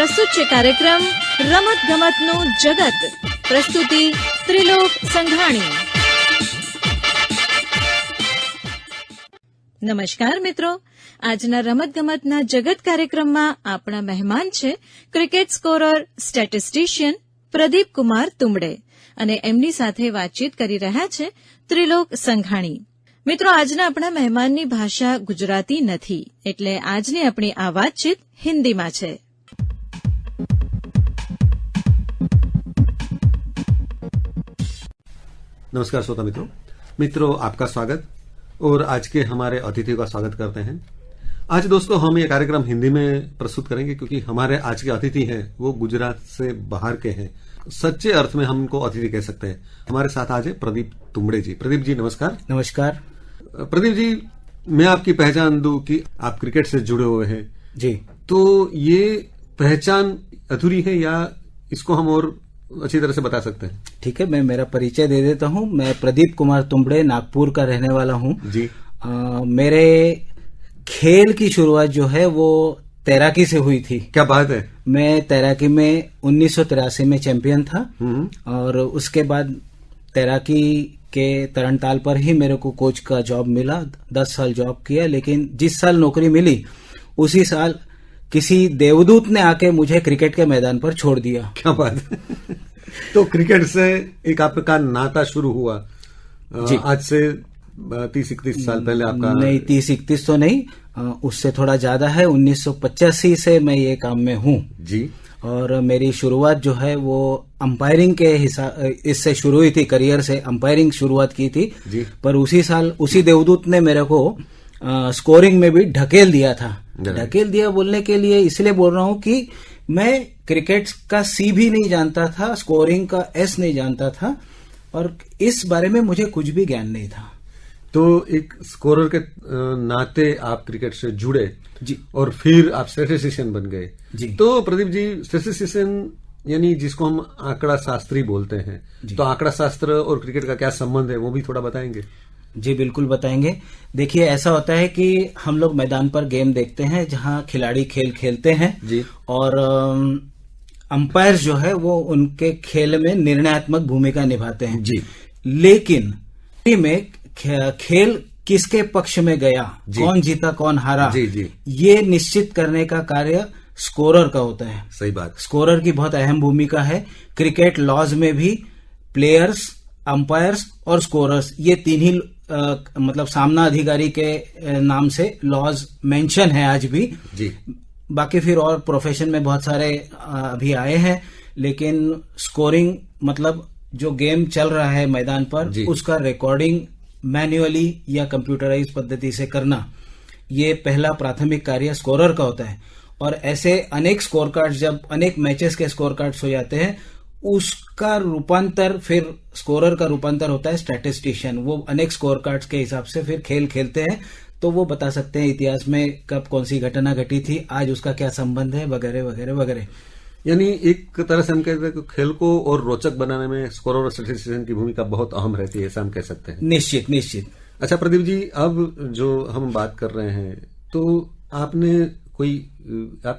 પ્રસ્તુત છે કાર્યક્રમ રમત ગમતનું જગત. પ્રસ્તુતિ ત્રિલોક સંઘાણી. નમસ્કાર મિત્રો, આજના રમતગમતના જગત કાર્યક્રમમાં આપણા મહેમાન છે ક્રિકેટ સ્કોરર સ્ટેટિસ્ટિશિયન પ્રદીપ કુમાર તુંબડે અને એમની સાથે વાતચીત કરી રહ્યા છે ત્રિલોક સંઘાણી. મિત્રો, આજના આપણા મહેમાનની ભાષા ગુજરાતી નથી, એટલે આજની આપણી આ વાતચીત હિન્દીમાં છે. नमस्कार श्रोता मित्रों आपका स्वागत और आज के हमारे अतिथि का स्वागत करते हैं. आज दोस्तों हम ये कार्यक्रम हिंदी में प्रस्तुत करेंगे क्योंकि हमारे आज के अतिथि हैं वो गुजरात से बाहर के हैं. सच्चे अर्थ में हम उनको अतिथि कह सकते हैं. हमारे साथ आज है प्रदीप तुंबड़े जी. प्रदीप जी नमस्कार. नमस्कार. प्रदीप जी, मैं आपकी पहचान दूं कि आप क्रिकेट से जुड़े हुए हैं जी, तो ये पहचान अधूरी है या इसको हम और अच्छी तरह से बता सकते हैं? ठीक है, मैं मेरा परिचय दे देता हूँ. मैं प्रदीप कुमार तुंबड़े नागपुर का रहने वाला हूँ जी. मेरे खेल की शुरुआत जो है वो तैराकी से हुई थी. क्या बात है. मैं तैराकी में 1983 में चैंपियन था और उसके बाद तैराकी के तरणताल पर ही मेरे को कोच का जॉब मिला. 10 साल जॉब किया, लेकिन जिस साल नौकरी मिली उसी साल किसी देवदूत ने आके मुझे क्रिकेट के मैदान पर छोड़ दिया. क्या बात है. तो क्रिकेट से एक आपका नाता शुरू हुआ जी. आज से 30-31 साल पहले आपका? नहीं, 30-31 तो नहीं, उससे थोड़ा ज्यादा है. 1985 से मैं ये काम में हूँ जी. और मेरी शुरुआत जो है वो अंपायरिंग के इससे शुरू हुई थी. करियर से अंपायरिंग शुरुआत की थी जी. पर उसी साल उसी देवदूत ने मेरे को स्कोरिंग में भी ढकेल दिया था. ढकेल दिया बोलने के लिए इसलिए बोल रहा हूँ कि मैं क्रिकेट का सी भी नहीं जानता था, स्कोरिंग का एस नहीं जानता था और इस बारे में मुझे कुछ भी ज्ञान नहीं था. तो एक स्कोरर के नाते आप क्रिकेट से जुड़े जी और फिर आप स्टैटिस्टिशियन बन गए जी. तो प्रदीप जी, स्टैटिस्टिशियन यानी जिसको हम आंकड़ा शास्त्री बोलते हैं, तो आंकड़ा शास्त्र और क्रिकेट का क्या संबंध है वो भी थोड़ा बताएंगे? जी बिल्कुल बताएंगे. देखिए, ऐसा होता है कि हम लोग मैदान पर गेम देखते हैं जहां खिलाड़ी खेल खेलते हैं जी. और अंपायर जो है वो उनके खेल में निर्णयात्मक भूमिका निभाते हैं जी. लेकिन में खेल किसके पक्ष में गया, कौन जीता कौन हारा, जी जी. ये निश्चित करने का कार्य स्कोरर का होता है. सही बात. स्कोरर की बहुत अहम भूमिका है. क्रिकेट लॉज में भी प्लेयर्स, अंपायर्स और स्कोरर्स ये तीन ही मतलब सामना अधिकारी के नाम से लॉज मेंशन है आज भी जी. बाकी फिर और प्रोफेशन में बहुत सारे अभी आए हैं, लेकिन स्कोरिंग मतलब जो गेम चल रहा है मैदान पर जी. उसका रिकॉर्डिंग मैन्युअली या कंप्यूटराइज पद्धति से करना, ये पहला प्राथमिक कार्य स्कोरर का होता है. और ऐसे अनेक स्कोर कार्ड, जब अनेक मैचेस के स्कोर कार्ड्स हो जाते हैं, उसका रूपांतर फिर स्कोरर का रूपांतर होता है स्टैटिस्टिशियन. वो अनेक स्कोर कार्ड्स के हिसाब से फिर खेल खेलते हैं, तो वो बता सकते हैं इतिहास में कब कौन सी घटना घटी थी, आज उसका क्या संबंध है, वगैरह वगैरह वगैरह. यानी एक तरह से हम कहते हैं कि खेल को और रोचक बनाने में स्कोरर और स्टैटिस्टिशियन की भूमिका बहुत अहम रहती है, ऐसा हम कह सकते हैं. निश्चित निश्चित. अच्छा प्रदीप जी, अब जो हम बात कर रहे हैं तो आपने कोई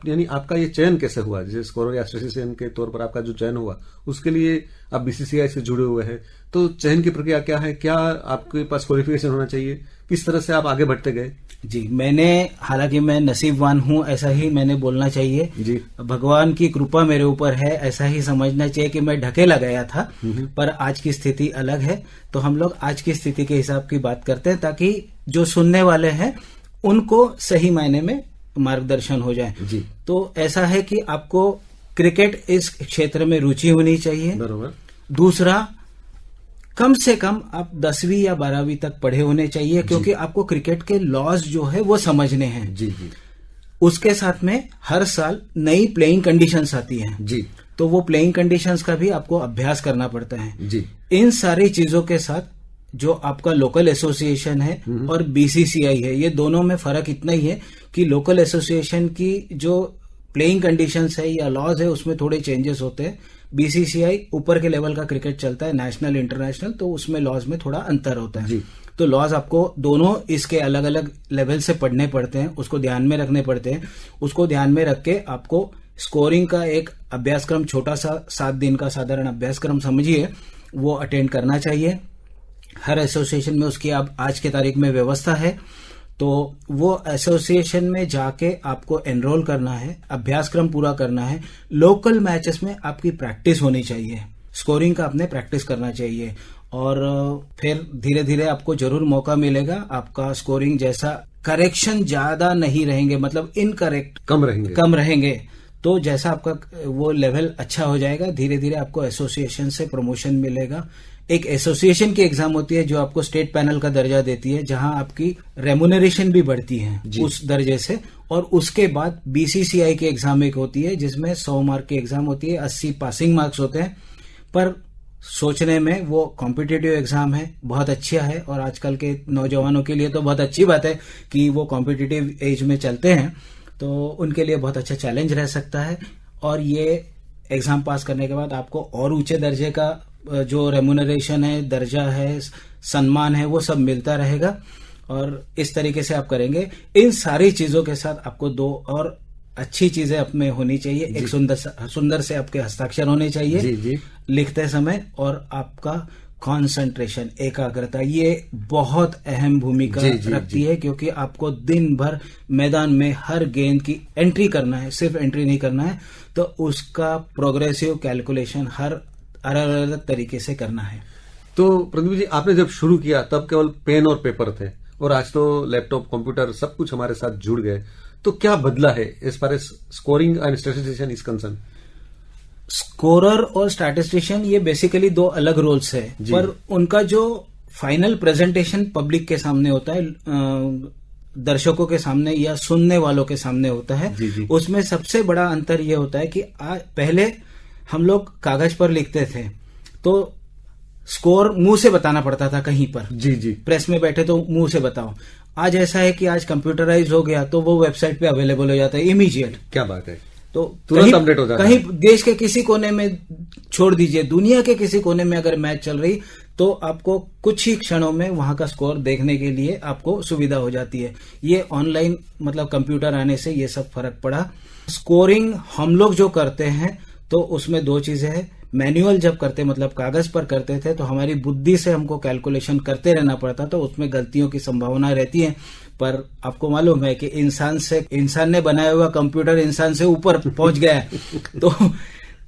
यानी आपका ये चयन कैसे हुआ? जैसे स्कोरर या स्टैटिस्टिशियन के तौर पर आपका जो चयन हुआ उसके लिए आप बीसीसीआई से जुड़े हुए हैं, तो चयन की प्रक्रिया क्या है? क्या आपके पास क्वालिफिकेशन होना चाहिए? किस तरह से आप आगे बढ़ते गए? जी, मैंने, हालांकि मैं नसीबवान हूं ऐसा ही मैंने बोलना चाहिए जी. भगवान की कृपा मेरे ऊपर है ऐसा ही समझना चाहिए कि मैं ढकेला गया था, पर आज की स्थिति अलग है. तो हम लोग आज की स्थिति के हिसाब की बात करते हैं ताकि जो सुनने वाले हैं उनको सही मायने में मार्गदर्शन हो जाए जी. तो ऐसा है कि आपको क्रिकेट इस क्षेत्र में रुचि होनी चाहिए. बरोबर. दूसरा, कम से कम आप 10वीं या 12वीं तक पढ़े होने चाहिए, क्योंकि आपको क्रिकेट के लॉज जो है वो समझने हैं. जी जी. उसके साथ में हर साल नई प्लेइंग कंडीशंस आती हैं जी. तो वो प्लेइंग कंडीशंस का भी आपको अभ्यास करना पड़ता है जी. इन सारी चीजों के साथ जो आपका लोकल एसोसिएशन है और बीसीसीआई है, ये दोनों में फर्क इतना ही है कि लोकल एसोसिएशन की जो प्लेइंग कंडीशंस है या लॉज है उसमें थोड़े चेंजेस होते हैं. बीसीसीआई ऊपर के लेवल का क्रिकेट चलता है, नेशनल इंटरनेशनल, तो उसमें लॉज में थोड़ा अंतर होता है. तो लॉज आपको दोनों इसके अलग अलग लेवल से पढ़ने पड़ते हैं, उसको ध्यान में रखने पड़ते हैं. उसको ध्यान में रख के आपको स्कोरिंग का एक अभ्यासक्रम, छोटा सा 7 दिन का साधारण अभ्यासक्रम समझिए, वो अटेंड करना चाहिए। हर एसोसिएशन में उसकी अब आज के तारीख में व्यवस्था है, तो वो एसोसिएशन में जाके आपको एनरोल करना है, अभ्यासक्रम पूरा करना है। लोकल मैचेस में आपकी प्रैक्टिस होनी चाहिए, स्कोरिंग का आपने प्रैक्टिस करना चाहिए, और फिर धीरे धीरे आपको जरूर मौका मिलेगा। आपका स्कोरिंग जैसा करेक्शन ज्यादा नहीं रहेंगे, मतलब इनकरेक्ट कम रहेंगे, तो जैसा आपका वो लेवल अच्छा हो जाएगा, धीरे धीरे आपको एसोसिएशन से प्रमोशन मिलेगा। एक एसोसिएशन की एग्जाम होती है जो आपको स्टेट पैनल का दर्जा देती है, जहां आपकी रेमुनरेशन भी बढ़ती है उस दर्जे से। और उसके बाद बीसीसीआई की एग्जाम एक होती है जिसमें 100 मार्क की एग्जाम होती है, 80 पासिंग मार्क्स होते हैं। पर सोचने में वो कॉम्पिटिटिव एग्जाम है, बहुत अच्छा है, और आजकल के नौजवानों के लिए तो बहुत अच्छी बात है कि वो कॉम्पिटिटिव एज में चलते हैं, तो उनके लिए बहुत अच्छा चैलेंज रह सकता है। और ये एग्जाम पास करने के बाद आपको और ऊंचे दर्जे का जो रेमुनरेशन है, दर्जा है, सम्मान है, वो सब मिलता रहेगा। और इस तरीके से आप करेंगे। इन सारी चीजों के साथ आपको 2 और अच्छी चीजें अपने होनी चाहिए। एक सुंदर से आपके हस्ताक्षर होने चाहिए लिखते समय, और आपका कंसंट्रेशन, एकाग्रता, ये बहुत अहम भूमिका रखती है, क्योंकि आपको दिन भर मैदान में हर गेंद की एंट्री करना है, सिर्फ एंट्री नहीं करना है, तो उसका प्रोग्रेसिव कैलकुलेशन हर अलग अलग तरीके से करना है। तो प्रदीप जी, आपने जब शुरू किया तब केवल पेन और पेपर थे, और आज तो लैपटॉप, कंप्यूटर सब कुछ हमारे साथ जुड़ गए, तो क्या बदला है इस पर scoring and statistician is concern? Scorer और स्टैटिस्टिशियन ये बेसिकली 2 अलग रोल्स है, पर उनका जो फाइनल प्रेजेंटेशन पब्लिक के सामने होता है, दर्शकों के सामने या सुनने वालों के सामने होता है, उसमें सबसे बड़ा अंतर यह होता है कि पहले हम लोग कागज पर लिखते थे तो स्कोर मुंह से बताना पड़ता था कहीं पर, प्रेस में बैठे तो मुंह से बताओ। आज ऐसा है कि आज कंप्यूटराइज हो गया, तो वो वेबसाइट पे अवेलेबल हो जाता है इमीडिएट। क्या बात है, तो तुरंत अपडेट हो जाता है। कहीं देश के किसी कोने में छोड़ दीजिए, दुनिया के किसी कोने में अगर मैच चल रही, तो आपको कुछ ही क्षणों में वहां का स्कोर देखने के लिए आपको सुविधा हो जाती है। ये ऑनलाइन मतलब कंप्यूटर आने से ये सब फर्क पड़ा। स्कोरिंग हम लोग जो करते हैं तो उसमें 2 चीजें हैं। मैनुअल जब करते मतलब कागज पर करते थे तो हमारी बुद्धि से हमको कैलकुलेशन करते रहना पड़ता, तो उसमें गलतियों की संभावना रहती है। पर आपको मालूम है कि इंसान ने बनाया हुआ कंप्यूटर इंसान से ऊपर पहुंच गया है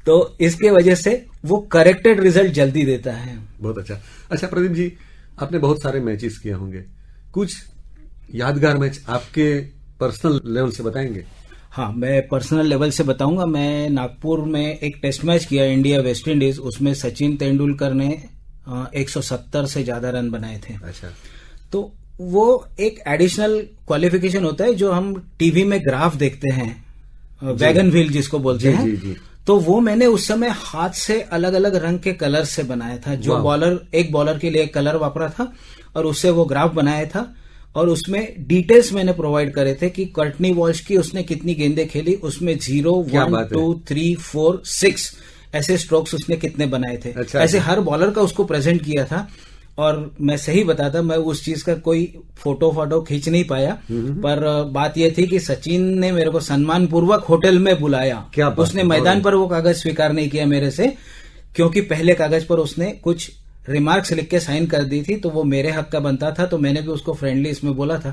तो इसके वजह से वो करेक्टेड रिजल्ट जल्दी देता है। बहुत अच्छा प्रदीप जी, आपने बहुत सारे मैचेस किए होंगे, कुछ यादगार मैच आपके पर्सनल लेवल से बताएंगे? हाँ, मैं पर्सनल लेवल से बताऊंगा। मैं नागपुर में एक टेस्ट मैच किया, इंडिया वेस्ट इंडीज, उसमें सचिन तेंदुलकर ने 170 से ज्यादा रन बनाए थे। अच्छा, तो वो एक एडिशनल क्वालिफिकेशन होता है जो हम टीवी में ग्राफ देखते हैं, वैगन व्हील जिसको बोलते हैं। जी। तो वो मैंने उस समय हाथ से अलग अलग रंग के कलर से बनाया था। जो एक बॉलर के लिए एक कलर वापरा था और उससे वो ग्राफ बनाया था, और उसमें डिटेल्स मैंने प्रोवाइड करे थे कि कर्टनी वॉल्श की उसने कितनी गेंदें खेली, उसमें 0, 1, 2, 3, 4, 6 ऐसे स्ट्रोक्स उसने कितने बनाए थे। ऐसे हर बॉलर का उसको प्रेजेंट किया था। और मैं सही बताता, मैं उस चीज का कोई फोटो खींच नहीं पाया, पर बात यह थी कि सचिन ने मेरे को सम्मान पूर्वक होटल में बुलाया। उसने मैदान पर वो कागज स्वीकार नहीं किया मेरे से, क्योंकि पहले कागज पर उसने कुछ रिमार्क्स लिख के साइन कर दी थी, तो वो मेरे हक का बनता था। तो मैंने भी उसको फ्रेंडली इसमें बोला था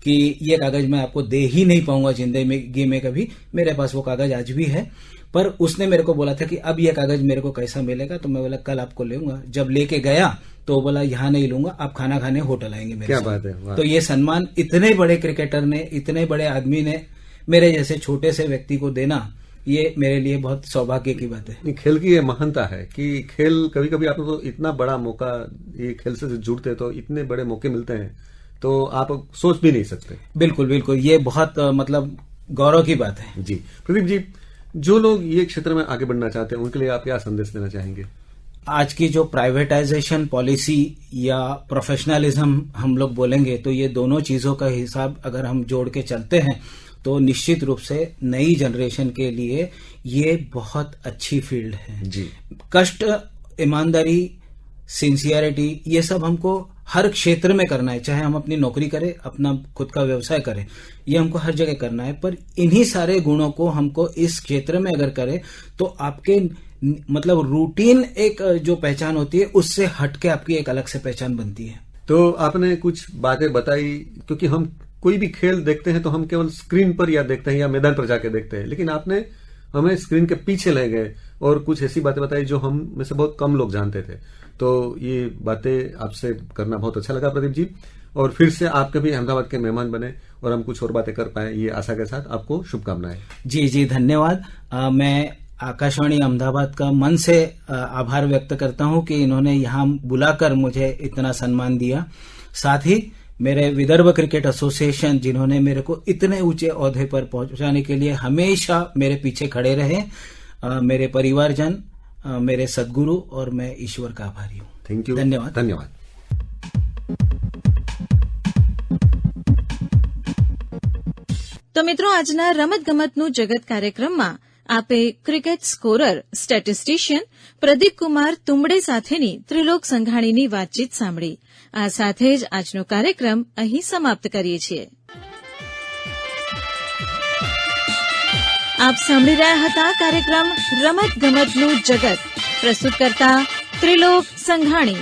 कि ये कागज मैं आपको दे ही नहीं पाऊंगा जिंदगी में कभी, मेरे पास वो कागज आज भी है। पर उसने मेरे को बोला था कि अब ये कागज मेरे को कैसा मिलेगा, तो मैं बोला कल आपको लूंगा। जब लेके गया तो बोला यहाँ नहीं लूंगा, आप खाना खाने होटल आएंगे मेरे साथ। क्या बात है। तो ये सम्मान इतने बड़े क्रिकेटर ने, इतने बड़े आदमी ने मेरे जैसे छोटे से व्यक्ति को देना, ये मेरे लिए बहुत सौभाग्य की बात है। खेल की ये महानता है कि खेल कभी कभी आपको तो इतना बड़ा मौका, ये खेल से जुड़ते तो इतने बड़े मौके मिलते हैं, तो आप सोच भी नहीं सकते। बिल्कुल बिल्कुल, ये बहुत मतलब गौरव की बात है। जी प्रदीप जी, जो लोग ये क्षेत्र में आगे बढ़ना चाहते हैं उनके लिए आप क्या संदेश देना चाहेंगे? आज की जो प्राइवेटाइजेशन पॉलिसी या प्रोफेशनलिज्म हम लोग बोलेंगे, तो ये दोनों चीजों का हिसाब अगर हम जोड़ के चलते हैं तो निश्चित रूप से नई जनरेशन के लिए ये बहुत अच्छी फील्ड है। जी। कष्ट, ईमानदारी, सिंसियरिटी, ये सब हमको हर क्षेत्र में करना है, चाहे हम अपनी नौकरी करें, अपना खुद का व्यवसाय करें, ये हमको हर जगह करना है। पर इन्हीं सारे गुणों को हमको इस क्षेत्र में अगर करें तो आपके मतलब रूटीन एक जो पहचान होती है उससे हटके आपकी एक अलग से पहचान बनती है। तो आपने कुछ बातें बताई, क्योंकि हम कोई भी खेल देखते हैं तो हम केवल स्क्रीन पर या देखते हैं या मैदान पर जाके देखते हैं, लेकिन आपने हमें स्क्रीन के पीछे ले गए और कुछ ऐसी बातें बताई जो हम में से बहुत कम लोग जानते थे। तो ये बातें आपसे करना बहुत अच्छा लगा प्रदीप जी, और फिर से आप कभी अहमदाबाद के मेहमान बने और हम कुछ और बातें कर पाए, ये आशा के साथ आपको शुभकामनाएं। जी जी, धन्यवाद। मैं आकाशवाणी अहमदाबाद का मन से आभार व्यक्त करता हूं कि इन्होंने यहाँ बुलाकर मुझे इतना सम्मान दिया। साथ ही मेरे विदर्भ क्रिकेट एसोसिएशन, जिन्होंने मेरे को इतने ऊंचे ओहदे पर पहुंचाने के लिए हमेशा मेरे पीछे खड़े रहे, मेरे परिवारजन, मेरे सदगुरु, और मैं ईश्वर का आभारी हूँ। थैंक यू, धन्यवाद। धन्यवाद। તો મિત્રો, આજના રમતગમતનું જગત કાર્યક્રમમાં આપે ક્રિકેટ સ્કોરર સ્ટેટિસ્ટિશિયન પ્રદીપકુમાર તુંબડે સાથેની ત્રિલોક સંઘાણીની વાતચીત સાંભળી। આ સાથે જ આજનો કાર્યક્રમ અહીં સમાપ્ત કરીએ છીએ। આપ સાંભળી રહ્યા હતા કાર્યક્રમ રમતગમતનું જગત, પ્રસ્તુત કરતા ત્રિલોક સંઘાણી।